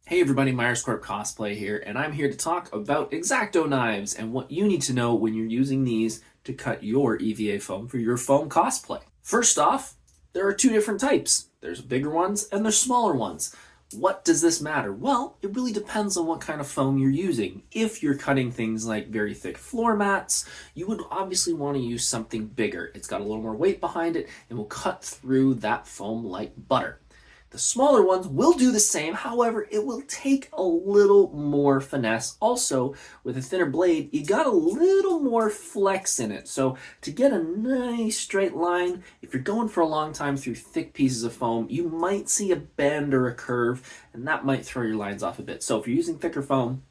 Hey everybody, Myers Corp Cosplay here, and I'm here to talk about X-Acto knives and what you need to know when you're using these to cut your EVA foam for your foam cosplay. First off, there are two different types. There's bigger ones and there's smaller ones. What does this matter? Well, it really depends on what kind of foam you're using. If you're cutting things like very thick floor mats, you would obviously want to use something bigger. It's got a little more weight behind it and will cut through that foam like butter. The smaller ones will do the same, however, it will take a little more finesse. Also, with a thinner blade, you got a little more flex in it. So to get a nice straight line, if you're going for a long time through thick pieces of foam, you might see a bend or a curve, and that might throw your lines off a bit. So if you're using thicker foam,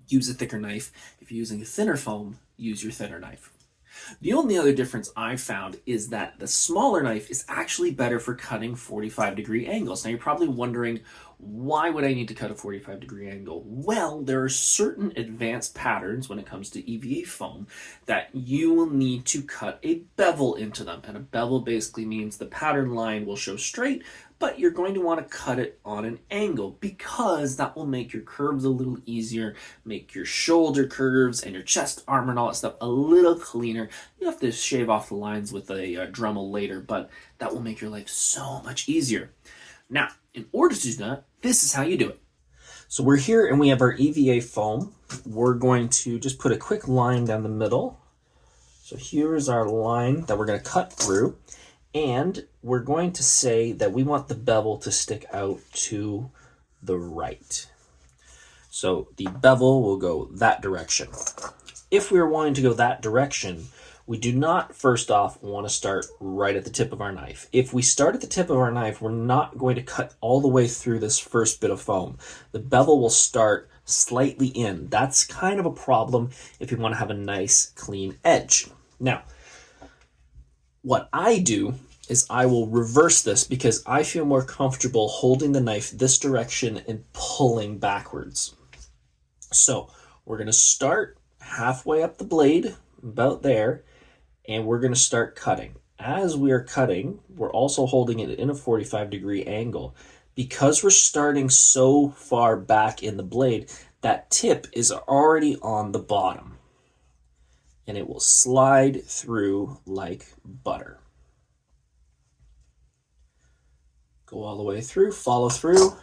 use a thicker knife. If you're using a thinner foam, use your thinner knife. The only other difference I've found is that the smaller knife is actually better for cutting 45-degree angles. Now you're probably wondering, why would I need to cut a 45-degree angle? Well, there are certain advanced patterns when it comes to EVA foam that you will need to cut a bevel into them. And a bevel basically means the pattern line will show straight, but you're going to want to cut it on an angle because that will make your curves a little easier, make your shoulder curves and your chest armor and all that stuff a little cleaner. You have to shave off the lines with a Dremel later, but that will make your life so much easier. Now, in order to do that, this is how you do it. So we're here and we have our EVA foam. We're going to just put a quick line down the middle. So here's our line that we're going to cut through. And we're going to say that we want the bevel to stick out to the right. So the bevel will go that direction. If we're wanting to go that direction, we do not first off want to start right at the tip of our knife. If we start at the tip of our knife, we're not going to cut all the way through this first bit of foam. The bevel will start slightly in. That's kind of a problem if you want to have a nice clean edge. Now, what I do is I will reverse this because I feel more comfortable holding the knife this direction and pulling backwards. So we're going to start halfway up the blade, about there, and we're going to start cutting. As we are cutting, we're also holding it in a 45-degree angle. Because we're starting so far back in the blade, that tip is already on the bottom. And it will slide through like butter. Go all the way through, follow through,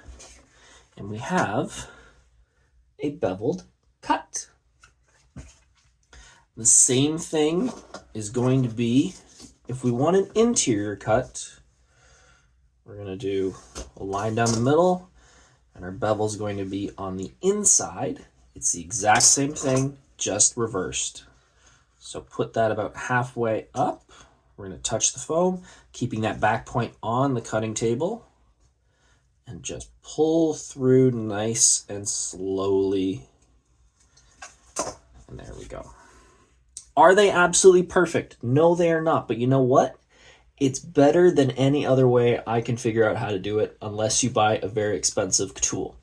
and we have a beveled cut. The same thing is going to be, if we want an interior cut, we're going to do a line down the middle, and our bevel is going to be on the inside. It's the exact same thing, just reversed. So put that about halfway up. We're going to touch the foam, keeping that back point on the cutting table, and just pull through nice and slowly. And there we go. Are they absolutely perfect? No, they are not. But you know what? It's better than any other way I can figure out how to do it, unless you buy a very expensive tool.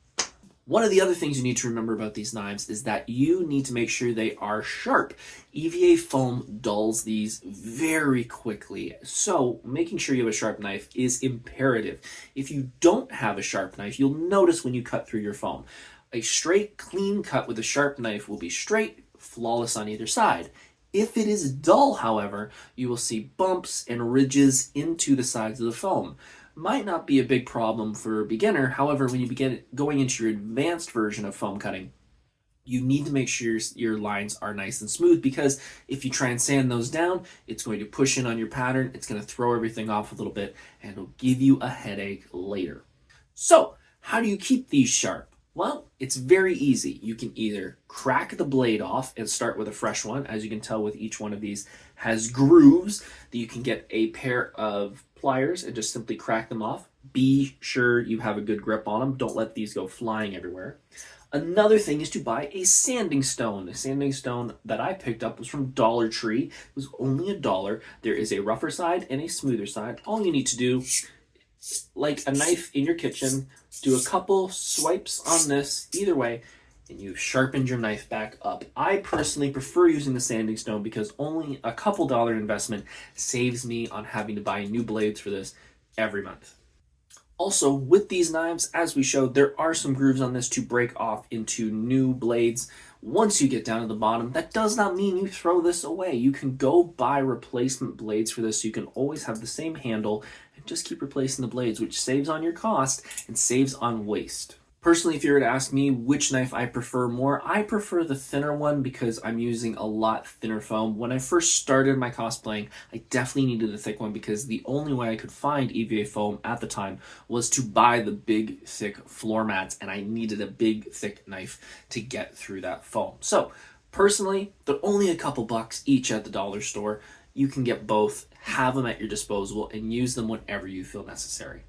One of the other things you need to remember about these knives is that you need to make sure they are sharp. EVA foam dulls these very quickly, so making sure you have a sharp knife is imperative. If you don't have a sharp knife, you'll notice when you cut through your foam. A straight, clean cut with a sharp knife will be straight, flawless on either side. If it is dull, however, you will see bumps and ridges into the sides of the foam. Might not be a big problem for a beginner. However, when you begin going into your advanced version of foam cutting, you need to make sure your lines are nice and smooth, because if you try and sand those down, it's going to push in on your pattern, it's going to throw everything off a little bit, and it'll give you a headache later. So, how do you keep these sharp? Well, it's very easy. You can either crack the blade off and start with a fresh one. As you can tell, with each one of these has grooves that you can get a pair of pliers and just simply crack them off. Be sure you have a good grip on them. Don't let these go flying everywhere. Another thing is to buy a sanding stone. The sanding stone that I picked up was from Dollar Tree. It was only $1. There is a rougher side and a smoother side. All you need to do, like a knife in your kitchen, do a couple swipes on this either way, and you've sharpened your knife back up. I personally prefer using the sanding stone because only a couple dollar investment saves me on having to buy new blades for this every month. Also, with these knives, as we showed, there are some grooves on this to break off into new blades. Once you get down to the bottom, that does not mean you throw this away. You can go buy replacement blades for this, so you can always have the same handle and just keep replacing the blades, which saves on your cost and saves on waste. Personally, if you were to ask me which knife I prefer more, I prefer the thinner one because I'm using a lot thinner foam. When I first started my cosplaying, I definitely needed a thick one because the only way I could find EVA foam at the time was to buy the big, thick floor mats, and I needed a big, thick knife to get through that foam. So, personally, they're only a couple bucks each at the dollar store. You can get both, have them at your disposal, and use them whenever you feel necessary.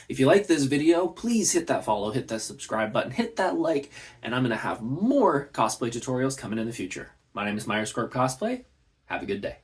If you like this video, please hit that follow, hit that subscribe button, hit that like, and I'm going to have more cosplay tutorials coming in the future. My name is Corp Cosplay. Have a good day.